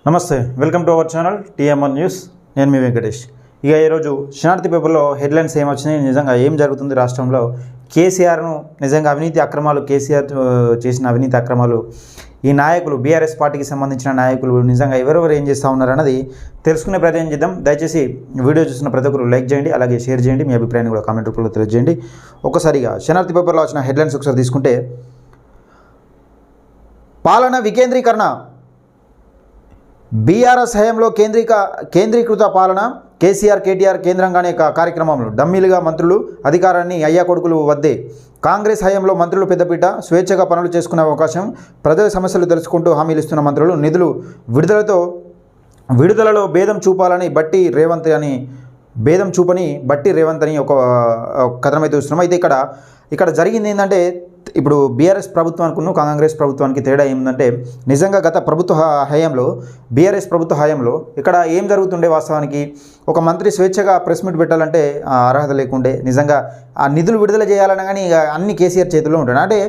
నమస్తే, welcome to our channel TMR news. నేను మీ వెంకటేష్. ఇక ఈరోజు శనార్థి పేపర్లో హెడ్లైన్స్ ఏమొచ్చినాయి, నిజంగా ఏం జరుగుతుంది రాష్ట్రంలో, కేసీఆర్ను నిజంగా అవినీతి అక్రమాలు, కేసీఆర్ చేసిన అవినీతి అక్రమాలు, ఈ నాయకులు బీఆర్ఎస్ పార్టీకి సంబంధించిన నాయకులు నిజంగా ఎవరెవరు ఏం చేస్తూ ఉన్నారన్నది తెలుసుకునే ప్రయత్నం చేద్దాం. దయచేసి వీడియో చూసిన ప్రతి ఒక్కరు లైక్ చేయండి, అలాగే షేర్ చేయండి, మీ అభిప్రాయాన్ని కూడా కామెంట్ రూపంలో తెలియజేయండి. ఒక్కసారిగా శనార్థి పేపర్లో వచ్చిన హెడ్లైన్స్ ఒకసారి తీసుకుంటే, పాలన వికేంద్రీకరణ, బీఆర్ఎస్ హయాంలో కేంద్రీకృత పాలన, కేసీఆర్ కేటీఆర్ కేంద్రంగానే కార్యక్రమంలో డమ్మీలుగా మంత్రులు, అధికారాన్ని అయ్యా కొడుకులు వద్దే, కాంగ్రెస్ హయాంలో మంత్రులు పెద్దపీట, స్వేచ్ఛగా పనులు చేసుకునే అవకాశం, ప్రజల సమస్యలు తెలుసుకుంటూ హామీలు ఇస్తున్న మంత్రులు, నిధులు విడుదలలో భేదం చూపని బట్టి రేవంత్ అని ఒక కథనం అయితే చూస్తున్నాం. అయితే ఇక్కడ జరిగింది ఏంటంటే, ఇప్పుడు బీఆర్ఎస్ ప్రభుత్వానికి కాంగ్రెస్ ప్రభుత్వానికి తేడా ఏమిటంటే, నిజంగా గత బీఆర్ఎస్ ప్రభుత్వ హయాంలో ఇక్కడ ఏం జరుగుతుండే, వాస్తవానికి ఒక మంత్రి స్వేచ్ఛగా ప్రెస్ మీట్ పెట్టాలంటే అర్హత లేకుండే, నిజంగా ఆ నిధులు విడుదల చేయాలన్నా కానీ ఇక అన్ని కేసీఆర్ చేతుల్లో ఉంటుండే, అంటే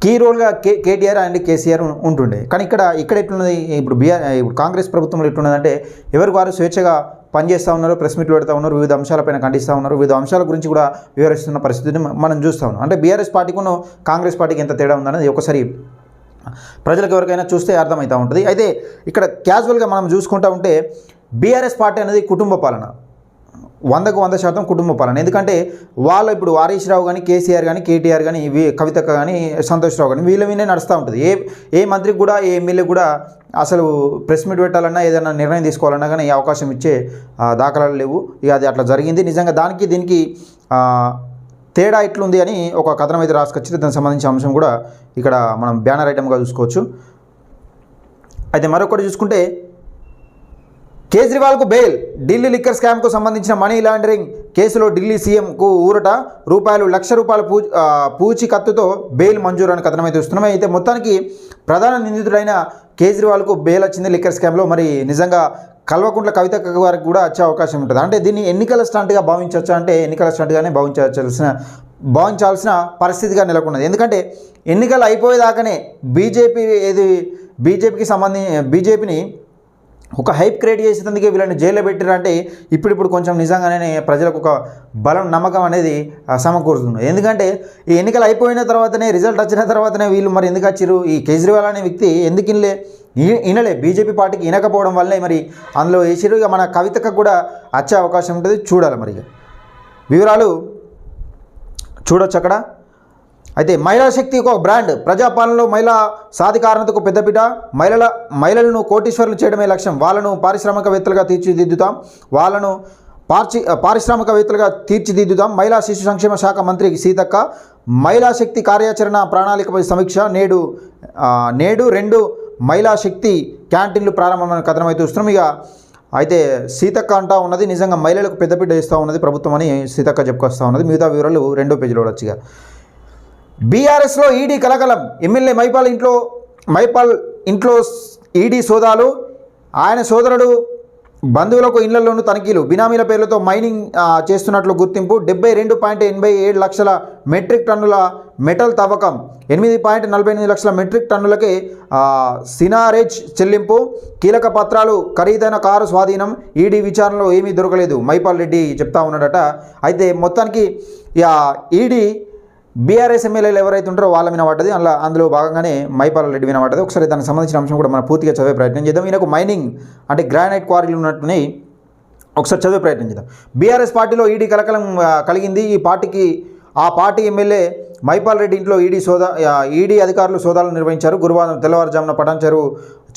కీ రోల్గా కేటీఆర్ అండ్ కేసీఆర్ ఉంటుండే. కానీ ఇక్కడ ఎట్లున్నది, ఇప్పుడు కాంగ్రెస్ ప్రభుత్వంలో ఎట్లున్నదంటే, ఎవరికి వారు స్వేచ్ఛగా పనిచేస్తూ ఉన్నారు, ప్రెస్ మీట్లు పెడతా ఉన్నారు, వివిధ అంశాలపైన ఖండిస్తూ ఉన్నారు, వివిధ అంశాల గురించి కూడా వివరిస్తున్న పరిస్థితిని మనం చూస్తూ ఉన్నాం. అంటే బీఆర్ఎస్ పార్టీకును కాంగ్రెస్ పార్టీకి ఎంత తేడా ఉందన్నది ఒకసారి ప్రజలకు ఎవరికైనా చూస్తే అర్థమవుతూ ఉంటుంది. అయితే ఇక్కడ క్యాజువల్గా మనం చూసుకుంటూ ఉంటే, బీఆర్ఎస్ పార్టీ అనేది కుటుంబ పాలన, 100% కుటుంబ పాలన. ఎందుకంటే వాళ్ళు ఇప్పుడు హరీష్ రావు కానీ, కేసీఆర్ కానీ, కేటీఆర్ కానీ, కవితక్క కానీ, సంతోష్ రావు కానీ వీళ్ళ నడుస్తూ ఉంటుంది. ఏ మంత్రికి కూడా, ఏ ఎమ్మెల్యే కూడా అసలు ప్రెస్ మీట్ పెట్టాలన్నా, ఏదైనా నిర్ణయం తీసుకోవాలన్నా కానీ అవకాశం ఇచ్చే దాఖలాలు లేవు. ఇక అది అట్లా జరిగింది. నిజంగా దీనికి తేడా ఎట్లుంది అని ఒక కథనం అయితే రాసుకొచ్చి దానికి సంబంధించిన అంశం కూడా ఇక్కడ మనం బ్యానర్ ఐటమ్గా చూసుకోవచ్చు. అయితే మరొకటి చూసుకుంటే, కేజ్రీవాల్కు బెయిల్, ఢిల్లీ లిక్కర్ స్కామ్కు సంబంధించిన మనీ లాండరింగ్ కేసులో ఢిల్లీ సీఎంకు ఊరట, ₹1,00,000 పూచీకత్తుతో బెయిల్ మంజూరు అని కథనం అయితే చూస్తున్నాం. అయితే మొత్తానికి ప్రధాన నిందితుడైన కేజ్రీవాల్కు బెయిల్ వచ్చింది లిక్కర్ స్కామ్లో. మరి నిజంగా కల్వకుంట్ల కవితక్క గారికి కూడా వచ్చే అవకాశం ఉంటుంది. అంటే దీన్ని ఎన్నికల స్టంట్గా భావించవచ్చా అంటే, ఎన్నికల స్టంట్గానే భావించాల్సిన పరిస్థితిగా నెలకొన్నది. ఎందుకంటే ఎన్నికలు అయిపోయేదాకానే బీజేపీని ఒక హైప్ క్రియేట్ చేసేందుకే వీళ్ళని జైల్లో పెట్టారంటే, ఇప్పుడు కొంచెం నిజంగానే ప్రజలకు ఒక బలం, నమ్మకం అనేది సమకూరుతుంది. ఎందుకంటే ఈ ఎన్నికలు అయిపోయిన తర్వాతనే, రిజల్ట్ వచ్చిన తర్వాతనే వీళ్ళు మరి ఎందుకు వచ్చారు, ఈ కేజ్రీవాల్ అనే వ్యక్తి ఎందుకు వినలే, బీజేపీ పార్టీకి వినకపోవడం వల్లే మరి అందులో వేసిరు. ఇక మన కవితకు కూడా వచ్చే అవకాశం ఉంటుంది, చూడాలి. మరి వివరాలు చూడొచ్చు అక్కడ. అయితే మహిళా శక్తి ఒక బ్రాండ్, ప్రజాపాలనలో మహిళా సాధికారతకు పెద్దపీట, మహిళలను కోటీశ్వరులు చేయడమే లక్ష్యం, వాళ్ళను పారిశ్రామికవేత్తలుగా తీర్చిదిద్దుతాం. మహిళా శిశు సంక్షేమ శాఖ మంత్రి సీతక్క మహిళా శక్తి కార్యాచరణ ప్రణాళికపై సమీక్ష. నేడు 2 మహిళా శక్తి క్యాంటీన్లు ప్రారంభమైన కథనం అయితే చూస్తున్నాం. ఇక అయితే సీతక్క అంటా ఉన్నది, నిజంగా మహిళలకు పెద్దపీట వేస్తూ ఉన్నది ప్రభుత్వం అని సీతక్క చెప్పుకొస్తూ ఉన్నది. మిగతా వివరాలు 2వ పేజీలో వచ్చి. బీఆర్ఎస్లో ఈడీ కలకలం, ఎమ్మెల్యే మైపాల్ ఇంట్లో ఈడీ సోదాలు, ఆయన సోదరుడు బంధువులకు ఇళ్లలోనూ తనిఖీలు, బినామీల పేర్లతో మైనింగ్ చేస్తున్నట్లు గుర్తింపు, 72.87 లక్షల మెట్రిక్ టన్నుల మెటల్ తవ్వకం, 8.48 లక్షల మెట్రిక్ టన్నులకే సినారేజ్ చెల్లింపు, కీలక పత్రాలు, ఖరీదైన కారు స్వాధీనం, ఈడీ విచారణలో ఏమీ దొరకలేదు మైపాల్ రెడ్డి చెప్తా ఉన్నాడట. అయితే మొత్తానికి ఈడీ బీఆర్ఎస్ ఎమ్మెల్యేలు ఎవరైతే ఉంటారో వాళ్ళ మీద పడ్డది, అందులో భాగంగానే మైపాల్ రెడ్డి మీద పడ్డది. ఒకసారి దానికి సంబంధించిన అంశం కూడా మనం పూర్తిగా చదివే ప్రయత్నం చేద్దాం. ఈయనకు మైనింగ్ అంటే గ్రానైట్ క్వారీలు ఉన్నట్టునే ఒకసారి చదివే ప్రయత్నం చేద్దాం. బీఆర్ఎస్ పార్టీలో ఈడీ కలకలం కలిగింది. ఆ పార్టీ ఎమ్మెల్యే మైపాల్ రెడ్డి ఇంట్లో ఈడీ అధికారులు సోదాలు నిర్వహించారు. గురువారం తెల్లవారుజామున పటాన్చెరు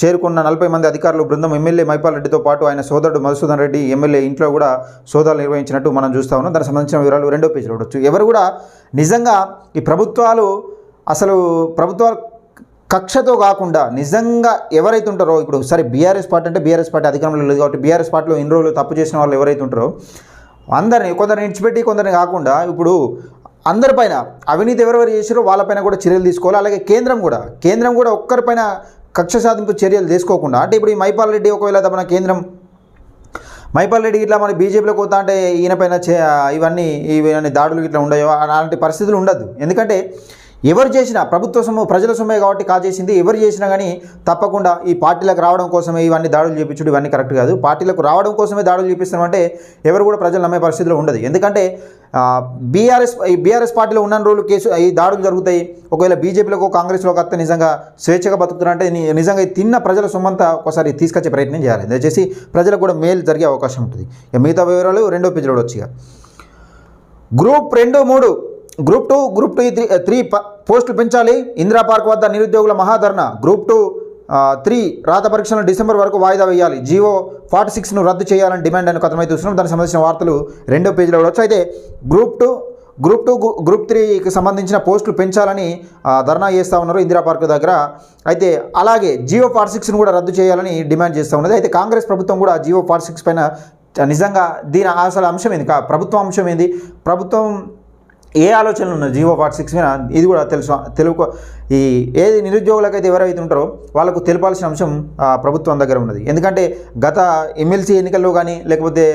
చేరుకున్న 40 మంది అధికారులు బృందం ఎమ్మెల్యే మైపాల్ రెడ్డితో పాటు ఆయన సోదరుడు మధుసూదన్ రెడ్డి ఎమ్మెల్యే ఇంట్లో కూడా సోదాలు నిర్వహించినట్టు మనం చూస్తూ ఉన్నాం. దానికి సంబంధించిన వివరాలు 2వ పేజీలో ఉండొచ్చు. ఎవరు కూడా నిజంగా ఈ ప్రభుత్వాలు కక్షతో కాకుండా నిజంగా ఎవరైతే ఉంటారో, ఇప్పుడు సరే బీఆర్ఎస్ పార్టీ అధికారంలో లేదు కాబట్టి బీఆర్ఎస్ పార్టీలో ఇన్ని రోజులు తప్పు చేసిన వాళ్ళు ఎవరైతే ఉంటారో కొందరిని ఇచ్చిపెట్టి కొందరిని కాకుండా ఇప్పుడు అందరిపైన అవినీతి ఎవరెవరు చేసారో వాళ్ళపైన కూడా చర్యలు తీసుకోవాలి. అలాగే కేంద్రం కూడా ఒక్కరిపైన కక్ష సాధింపు చర్యలు తీసుకోకుండా, అంటే ఇప్పుడు ఈ మైపాల్ రెడ్డి ఒకవేళ మన కేంద్రం మైపాల్ రెడ్డి ఇట్లా మరి బీజేపీలోకి పోతా అంటే ఈయన పైన ఇవన్నీ దాడులు ఇట్లా ఉండయో అలాంటి పరిస్థితులు ఉండదు. ఎందుకంటే ఎవరు చేసినా ప్రభుత్వ సొమ్ము ప్రజల సొమ్మే కాబట్టి కాజేసింది. ఎవరు చేసినా కానీ తప్పకుండా ఈ పార్టీలకు రావడం కోసమే ఇవన్నీ దాడులు చేయించడం ఇవన్నీ కరెక్ట్ కాదు. పార్టీలకు రావడం కోసమే దాడులు చేపిస్తామంటే ఎవరు కూడా ప్రజలు నమ్మే పరిస్థితిలో ఉండదు. ఎందుకంటే బీఆర్ఎస్ పార్టీలో ఉన్న రోజులు కేసు ఈ దాడులు జరుగుతాయి. ఒకవేళ బీజేపీలకు కాంగ్రెస్లోకి వస్తే నిజంగా స్వేచ్ఛగా బతుకుతున్నారంటే నిజంగా తిన్న ప్రజల సొమ్మంతా ఒకసారి తీసుకొచ్చే ప్రయత్నం చేయాలి. దయచేసి ప్రజలకు కూడా మేలు జరిగే అవకాశం ఉంటుంది. మిగతా వివరాలు 2వ పేజీలో వచ్చిగా. గ్రూప్ 2, 3, గ్రూప్ 2, గ్రూప్ 3 పోస్టులు పెంచాలి. ఇందిరా పార్క్ వద్ద నిరుద్యోగుల మహాధర్నా. గ్రూప్ 2, 3 రాత పరీక్షలను డిసెంబర్ వరకు వాయిదా వేయాలి. జీవో 46ను రద్దు చేయాలని డిమాండ్ అని కథమైతే చూస్తున్నాం. దానికి సంబంధించిన వార్తలు 2వ పేజీలో వచ్చి. అయితే గ్రూప్ 2, గ్రూప్ 3కి సంబంధించిన పోస్టులు పెంచాలని ధర్నా చేస్తూ ఉన్నారు ఇందిరా పార్క్ దగ్గర. అయితే అలాగే జీవో 46ను కూడా రద్దు చేయాలని డిమాండ్ చేస్తూ ఉన్నది. అయితే కాంగ్రెస్ ప్రభుత్వం కూడా జీవో 46 పైన నిజంగా దీని అసలు అంశం ఏంది, ప్రభుత్వం అంశం ఏంది, ప్రభుత్వం ఏ ఆలోచనలు ఉన్నాయి జీవో 46 మీద, ఇది కూడా తెలుగు ఈ ఏది నిరుద్యోగులకైతే ఎవరైతే ఉంటారో వాళ్ళకు తెలపాల్సిన అంశం ప్రభుత్వం దగ్గర ఉన్నది. ఎందుకంటే గత ఎమ్మెల్సీ ఎన్నికల్లో కానీ లేకపోతే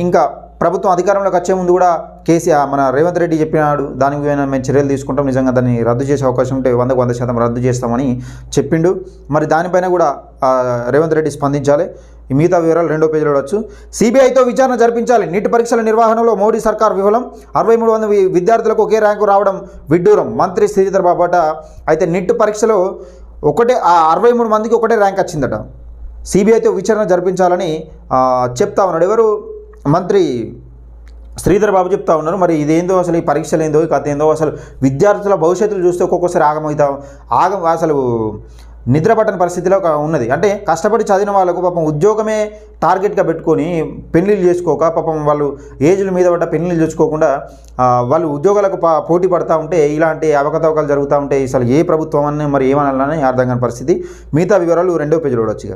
ఇంకా ప్రభుత్వం అధికారంలోకి వచ్చే ముందు కూడా కేసీఆర్ మన రేవంత్ రెడ్డి చెప్పినాడు దాని మీద మేము చర్యలు తీసుకుంటాం, నిజంగా దాన్ని రద్దు చేసే అవకాశం ఉంటే 100% రద్దు చేస్తామని చెప్పిండు. మరి దానిపైన కూడా రేవంత్ రెడ్డి స్పందించాలి. మిగతా వివరాలు 2వ పేజీలో వచ్చు. సిబిఐతో విచారణ జరిపించాలి. నీట్ పరీక్షల నిర్వహణలో మోడీ సర్కార్ విఫలం. 6300 విద్యార్థులకు ఒకే ర్యాంకు రావడం విడ్డూరం. మంత్రి శ్రీధర్ బాబట. అయితే నీట్ పరీక్షలో 63 మందికి ఒకటే ర్యాంక్ వచ్చిందట. సిబిఐతో విచారణ జరిపించాలని చెప్తా ఉన్నాడు. ఎవరు? మంత్రి శ్రీధర్ బాబు చెప్తా ఉన్నారు. మరి ఇదేందో అసలు ఈ పరీక్షలు ఏందో ఈ కథ ఏందో అసలు విద్యార్థుల భవిష్యత్తులు చూస్తే ఒక్కొక్కసారి అసలు నిద్రపట్టని పరిస్థితిలో ఉన్నది. అంటే కష్టపడి చదివిన వాళ్ళకు పాపం ఉద్యోగమే టార్గెట్గా పెట్టుకొని పెళ్ళిళ్ళు చేసుకోక పాపం వాళ్ళు ఏజ్ల మీద పడ్డ పెళ్ళిళ్ళు చేసుకోకుండా వాళ్ళు ఉద్యోగాలకు పోటీ పడుతూ ఉంటే ఇలాంటి అవకతవకలు జరుగుతూ ఉంటే అసలు ఏ ప్రభుత్వం అని మరి ఏమనాలని అర్థం కాని పరిస్థితి. మిగతా వివరాలు 2వ పేజీలో వచ్చి.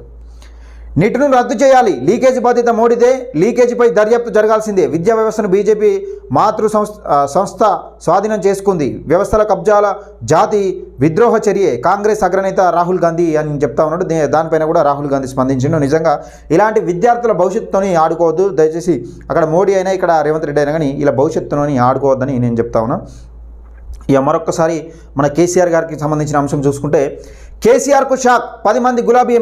నీటిని రద్దు చేయాలి. లీకేజీ బాధ్యత మోడీదే. లీకేజీపై దర్యాప్తు జరగాల్సిందే. విద్యా వ్యవస్థను బీజేపీ మాతృ సంస్థ స్వాధీనం చేసుకుంది. వ్యవస్థల కబ్జాల జాతి విద్రోహ చర్యే. కాంగ్రెస్ అగ్రనేత రాహుల్ గాంధీ అని చెప్తా ఉన్నాడు. దానిపైన కూడా రాహుల్ గాంధీ స్పందించిండు. నిజంగా ఇలాంటి విద్యార్థుల భవిష్యత్తుని ఆడుకోవద్దు. దయచేసి అక్కడ మోడీ అయినా ఇక్కడ రేవంత్ రెడ్డి అయినా కానీ ఇలా భవిష్యత్తుని ఆడుకోవద్దని నేను చెప్తా ఉన్నా. ఇక మరొక్కసారి మన కేసీఆర్ గారికి సంబంధించిన అంశం చూసుకుంటే కేసీఆర్కు షాక్. 10 మంది గులాబీ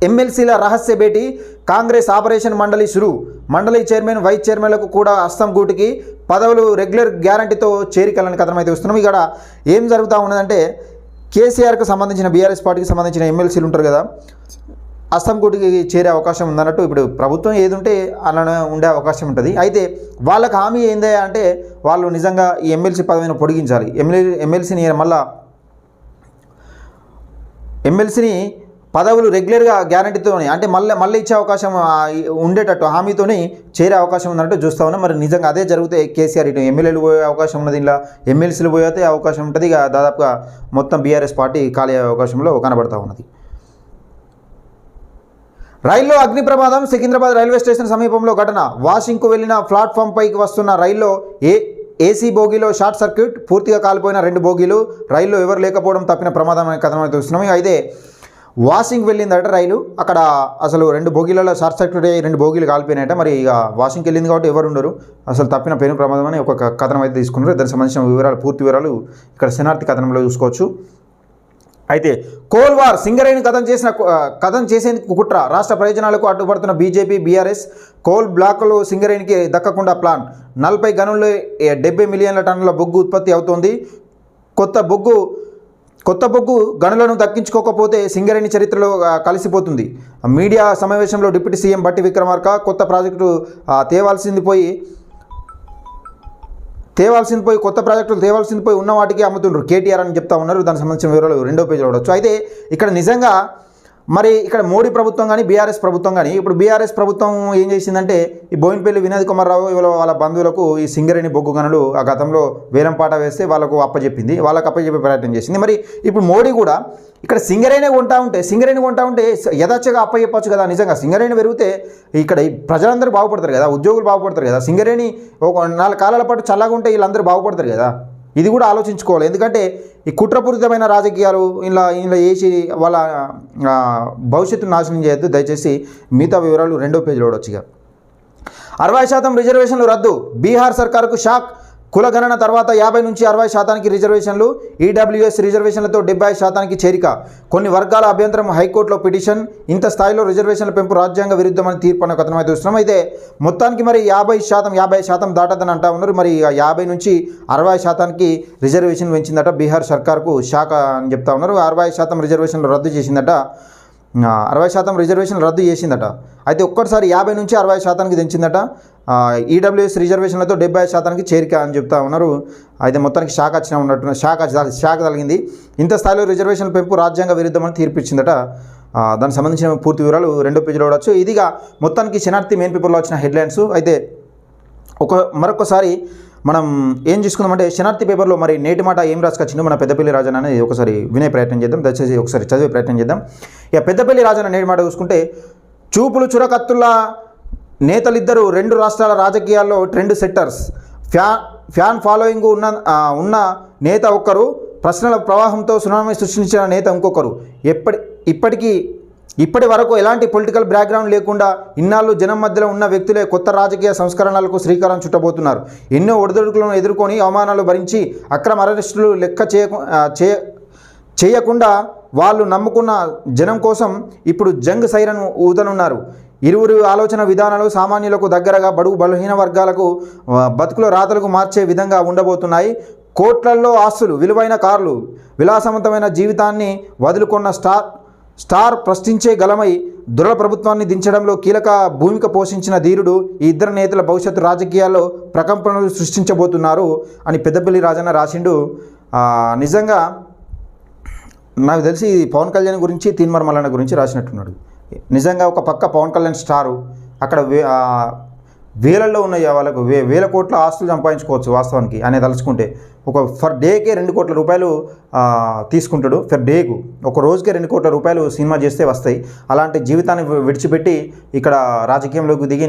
ఎమ్మెల్సీల రహస్య భేటీ. కాంగ్రెస్ ఆపరేషన్ మండలి షురు. మండలి చైర్మన్ వైస్ చైర్మన్లకు కూడా అస్తం గూటికి పదవులు రెగ్యులర్ గ్యారంటీతో చేరికలని కథనం అయితే వస్తున్నాం. ఇక్కడ ఏం జరుగుతూ ఉన్నదంటే కేసీఆర్కు సంబంధించిన బీఆర్ఎస్ పార్టీకి సంబంధించిన ఎమ్మెల్సీలు ఉంటారు కదా, అస్తం గూటికి చేరే అవకాశం ఉందన్నట్టు ఇప్పుడు ప్రభుత్వం ఏది ఉంటే అలానే ఉండే అవకాశం ఉంటుంది. అయితే వాళ్ళకి హామీ ఏందా అంటే వాళ్ళు నిజంగా ఈ ఎమ్మెల్సీ పదవిని పొడిగించాలి. ఎమ్మెల్సీని పదవులు రెగ్యులర్గా గ్యారంటీతోనే అంటే మళ్ళీ ఇచ్చే అవకాశం ఉండేటట్టు హామీతోనే చేరే అవకాశం ఉందంటే చూస్తూ ఉన్నాం. మరి నిజంగా అదే జరిగితే కేసీఆర్ ఇటు ఎమ్మెల్యేలు పోయే అవకాశం ఉన్నది, ఇలా ఎమ్మెల్సీలు పోతే అవకాశం ఉంటుంది. ఇక దాదాపుగా మొత్తం బీఆర్ఎస్ పార్టీ ఖాళీ అయ్యే అవకాశంలో కనబడతా ఉన్నది. రైల్లో అగ్ని ప్రమాదం. సికింద్రాబాద్ రైల్వే స్టేషన్ సమీపంలో ఘటన. వాషింగ్కు వెళ్లిన ప్లాట్ఫామ్ పైకి వస్తున్న రైల్లో ఏసీ బోగీలో షార్ట్ సర్క్యూట్. పూర్తిగా కాలిపోయిన 2 బోగీలు. రైల్లో ఎవరు లేకపోవడం తప్పిన ప్రమాదం అనే కథనం అయితే చూస్తున్నాం. అయితే వాషింగ్ వెళ్ళిందట రైలు. అక్కడ అసలు 2 బోగీలలో షార్ట్ సర్క్యూట్ అయ్యి 2 బోగీలు కాలిపోయినాయట. మరి ఇక వాషింగ్కి వెళ్ళింది కాబట్టి ఎవరు ఉండరు, అసలు తప్పిన పెను ప్రమాదం అని ఒక కథనం అయితే తీసుకున్నారు. దానికి సంబంధించిన వివరాలు పూర్తి వివరాలు ఇక్కడ శనార్థి కథనంలో చూసుకోవచ్చు. అయితే కోల్ వార్. సింగరేణి కథం చేసేందుకు కుట్ర. రాష్ట్ర ప్రయోజనాలకు అడ్డుపడుతున్న బీజేపీ బీఆర్ఎస్. కోల్ బ్లాకులు సింగరేణికి దక్కకుండా ప్లాన్. 40 గనుల్లో 70 మిలియన్ల టన్నుల బొగ్గు ఉత్పత్తి అవుతోంది. కొత్త బొగ్గు గనులను దక్కించుకోకపోతే సింగరేణి చరిత్రలో కలిసిపోతుంది. మీడియా సమావేశంలో డిప్యూటీ సీఎం బట్టి విక్రమార్క. కొత్త ప్రాజెక్టు తేవాల్సింది పోయి కొత్త ప్రాజెక్టులు తేవాల్సింది పోయి ఉన్న వాటికి అమ్ముతుండ్రు కేటీఆర్ అని చెప్తా ఉన్నారు. దానికి సంబంధించిన వివరాలు 2వ పేజీలో చూడవచ్చు. అయితే ఇక్కడ నిజంగా మరి ఇక్కడ మోడీ ప్రభుత్వం కానీ బీఆర్ఎస్ ప్రభుత్వం కానీ ఇప్పుడు బీఆర్ఎస్ ప్రభుత్వం ఏం చేసిందంటే ఈ బోయినపల్లి వినోద్ కుమార్ రావు వాళ్ళ బంధువులకు ఈ సింగరేణి బొగ్గు గనులు ఆ గతంలో వేలంపాట వేస్తే వాళ్ళకు అప్పచెప్పే ప్రయత్నం చేసింది. మరి ఇప్పుడు మోడీ కూడా ఇక్కడ సింగరేణి కొంటా ఉంటే యథాచగా అప్పచెప్పచ్చు కదా. నిజంగా సింగరేణి పెరిగితే ఇక్కడ ప్రజలందరూ బాగుపడతారు కదా, ఉద్యోగులు బాగుపడతారు కదా. సింగరేణి ఒక 4 కాలాల పాటు చల్లగా ఉంటే వీళ్ళందరూ బాగుపడతారు కదా. ఇది కూడా ఆలోచించుకోవాలి. ఎందుకంటే ఈ కుట్రపూరితమైన రాజకీయాలు ఇలా వేసి వాళ్ళ భవిష్యత్తును నాశనం చేయొద్దు. దయచేసి మిగతా వివరాలు 2వ పేజీలో వచ్చి. 60% రిజర్వేషన్లు రద్దు. బీహార్ సర్కారుకు షాక్. కులగణన తర్వాత 50 నుంచి 60% రిజర్వేషన్లు, ఈడబ్ల్యూఎస్ రిజర్వేషన్లతో 70% చేరిక. కొన్ని వర్గాల అభ్యంతరం, హైకోర్టులో పిటిషన్. ఇంత స్థాయిలో రిజర్వేషన్ల పెంపు రాజ్యాంగ విరుద్ధమని తీర్పు అనే కథనం అయితే చూస్తున్నాం. అయితే మొత్తానికి మరి 50% దాటదని అంటా ఉన్నారు. మరి 50 నుంచి 60%కి రిజర్వేషన్ పెంచిందట బీహార్ సర్కార్కు షాక్ అని చెప్తా ఉన్నారు. 60% రిజర్వేషన్లు రద్దు చేసిందట. 60% రిజర్వేషన్లు రద్దు చేసిందట. అయితే ఒక్కసారి 50 నుంచి 60%కి తెంచిందట. ఈడబ్ల్యూఎస్ రిజర్వేషన్లతో 70%కి చేరిక అని చెప్తా ఉన్నారు. అయితే మొత్తానికి షాక్ వచ్చిన ఉన్నట్టు షాక్ కలిగింది. ఇంత స్థాయిలో రిజర్వేషన్ పెంపు రాజ్యాంగ విరుద్ధమని తీర్పు ఇచ్చిందట. దానికి సంబంధించిన పూర్తి వివరాలు 2వ పేజీలో చూడవచ్చు. ఇదిగా మొత్తానికి శనార్థి మెయిన్ పేపర్లో వచ్చిన హెడ్లైన్స్. అయితే మరొకసారి మనం ఏం చూసుకుందామంటే శనార్థి పేపర్లో మరి నేటి మాట ఏం రాసుకొచ్చిందో మన పెద్దపల్లి రాజన్న అనేది ఒకసారి వినే ప్రయత్నం చేద్దాం. దయచేసి ఒకసారి చదివే ప్రయత్నం చేద్దాం. ఇక పెద్దపల్లి రాజన్న నేటి మాట చూసుకుంటే, చూపులు చురకత్తుల్లా నేతలిద్దరూ 2 రాష్ట్రాల రాజకీయాల్లో ట్రెండ్ సెట్టర్స్. ఫ్యాన్ ఫాలోయింగ్ ఉన్న నేత ఒక్కరు, ప్రశ్నల ప్రవాహంతో సునామీ సృష్టించిన నేత ఇంకొకరు. ఇప్పటి వరకు ఎలాంటి పొలిటికల్ బ్యాక్గ్రౌండ్ లేకుండా ఇన్నాళ్ళు జనం మధ్యలో ఉన్న వ్యక్తులే కొత్త రాజకీయ సంస్కరణలకు శ్రీకారం చుట్టబోతున్నారు. ఎన్నో ఒడిదుడుకులను ఎదుర్కొని అవమానాలు భరించి అక్రమ అరెస్టులు లెక్క చేయకుండా వాళ్ళు నమ్ముకున్న జనం కోసం ఇప్పుడు జంగ్ సైరన్ ఊదనున్నారు. ఇరువురు ఆలోచన విధానాలు సామాన్యులకు దగ్గరగా, బడుగు బలహీన వర్గాలకు బతుకుల రాతలకు మార్చే విధంగా ఉండబోతున్నాయి. కోట్లల్లో ఆస్తులు, విలువైన కార్లు, విలాసవంతమైన జీవితాన్ని వదులుకున్న స్టార్ ప్రశ్నించే గలమై దురల ప్రభుత్వాన్ని దించడంలో కీలక భూమిక పోషించిన ధీరుడు ఈ ఇద్దరు నేతల భవిష్యత్తు రాజకీయాల్లో ప్రకంపనలు సృష్టించబోతున్నారు అని పెద్దపల్లి రాజన్న రాసిండు. నిజంగా నాకు తెలిసి పవన్ కళ్యాణ్ గురించి, తీన్మార్ మల్లన్న గురించి రాసినట్టున్నాడు. నిజంగా ఒక పక్క పవన్ కళ్యాణ్ స్టారు, అక్కడ వేలల్లో ఉన్నాయి, వాళ్ళకు వేల కోట్ల ఆస్తులు సంపాదించుకోవచ్చు వాస్తవానికి అనే తలుచుకుంటే. ఒక ఫర్ డేకే 2 కోట్ల రూపాయలు తీసుకుంటాడు. ఫర్ డేకు ఒక రోజుకే 2 కోట్ల రూపాయలు సినిమా చేస్తే వస్తాయి. అలాంటి జీవితాన్ని విడిచిపెట్టి ఇక్కడ రాజకీయంలోకి దిగి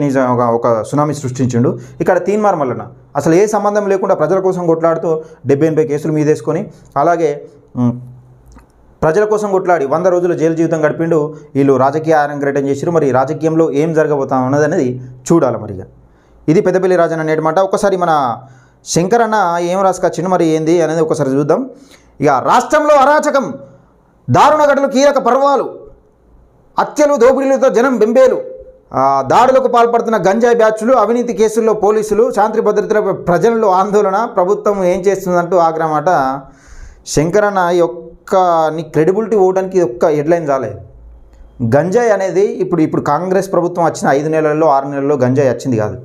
ఒక సునామీ సృష్టించిండు. ఇక్కడ తీన్మార్ మల్లన్న అసలు ఏ సంబంధం లేకుండా ప్రజల కోసం కొట్లాడుతూ 70-80 కేసులు మీదేసుకొని, అలాగే ప్రజల కోసం కొట్లాడి 100 రోజుల జైలు జీవితం గడిపిండు. వీళ్ళు రాజకీయ అరంగేటం చేశారు. మరి రాజకీయంలో ఏం జరగబోతా ఉన్నది అనేది చూడాలి. మరిగా ఇది పెద్దపల్లి రాజన్న నేటి మాట. ఒకసారి మన శంకరన్న ఏం రాసుకొచ్చిండు మరి ఏంది అనేది ఒకసారి చూద్దాం. ఇక రాష్ట్రంలో అరాచకం, దారుణ ఘటనలు, కీలక పర్వాలు, హత్యలు, దోపిడీలతో జనం బెంబేలు, దాడులకు పాల్పడుతున్న గంజాయి బ్యాచ్లు, అవినీతి కేసుల్లో పోలీసులు, శాంతి భద్రతల ప్రజల్లో ఆందోళన, ప్రభుత్వం ఏం చేస్తుందంటూ ఆగ్రహమాట. శంకరన్న నీ క్రెడిబిలిటీ ఓవడానికి ఒక్క హెడ్లైన్ చాలే. గంజాయి అనేది ఇప్పుడు కాంగ్రెస్ ప్రభుత్వం వచ్చిన 5 నెలల్లో 6 నెలల్లో గంజాయి వచ్చింది కాదు.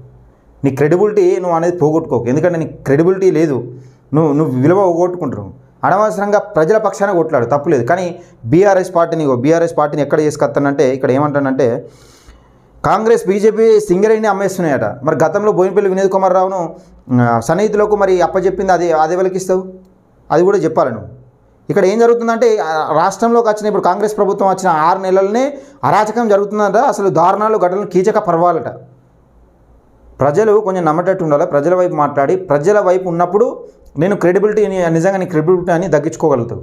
నీ క్రెడిబిలిటీ నువ్వు అనేది పోగొట్టుకోకు. ఎందుకంటే నీకు క్రెడిబిలిటీ లేదు, నువ్వు విలువ పోగొట్టుకుంటున్నావు. అనవసరంగా ప్రజల పక్షాన కొట్లాడు, తప్పులేదు. కానీ బీఆర్ఎస్ పార్టీని ఎక్కడ చేసుకొస్తానంటే, ఇక్కడ ఏమంటానంటే కాంగ్రెస్, బీజేపీ సింగరేణిని అమ్మేస్తున్నాయట. మరి గతంలో బోయినపల్లి వినోద్ కుమార్ రావును సన్నిహితులకు మరి అప్పచెప్పింది అది ఎవరికి ఇస్తావు? అది కూడా చెప్పాలి నువ్వు. ఇక్కడ ఏం జరుగుతుందంటే రాష్ట్రంలోకి వచ్చిన ఇప్పుడు కాంగ్రెస్ ప్రభుత్వం వచ్చిన 6 నెలలనే అరాచకం జరుగుతుందంట. అసలు దారుణాలు, ఘటనలు, కీచక పర్వాలట. ప్రజలు కొంచెం నమ్మటట్టు ఉండాలి. ప్రజల వైపు మాట్లాడి, ప్రజల వైపు ఉన్నప్పుడు నేను నిజంగా నీ క్రెడిబిలిటీ అని తగ్గించుకోగలుగుతావు.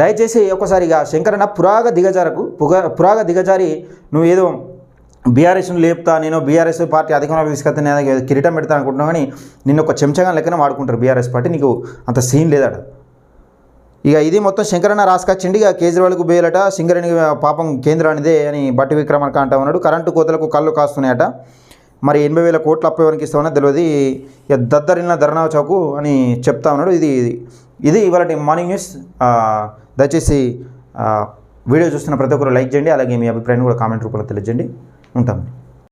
దయచేసి ఒకసారిగా శంకరన్న పురాగా దిగజారి నువ్వు ఏదో బీఆర్ఎస్ను లేపుతా, నేను బీఆర్ఎస్ పార్టీ అధికారంలోకి తీసుకొస్తా, నేను కిరీటం పెడతాను అనుకుంటున్నావు. కానీ నిన్ను ఒక చెంచగా లెక్కన వాడుకుంటారు బీఆర్ఎస్ పార్టీ. నీకు అంత సీన్ లేదట. ఇక ఇది మొత్తం శంకరన్న రాసుకొచ్చిండి. ఇక కేజ్రీవాల్కు బేలట, సింగరేణి పాపం కేంద్రానిదే అని బట్టి విక్రమార్క అంటా ఉన్నాడు. కరెంటు కోతలకు కళ్ళు కాస్తున్నాయట. మరి 80,000 కోట్లు అప్పు ఎవరికి ఇస్తామన్నా తెలియదు. ఇక దద్దరిన ధర్నా చౌకు అని చెప్తా ఉన్నాడు. ఇది ఇవాళ మార్నింగ్ న్యూస్. దయచేసి వీడియో చూస్తున్న ప్రతి ఒక్కరు లైక్ చేయండి. అలాగే మీ అభిప్రాయాన్ని కూడా కామెంట్ రూపంలో తెలియజేయండి. ఉంటాం.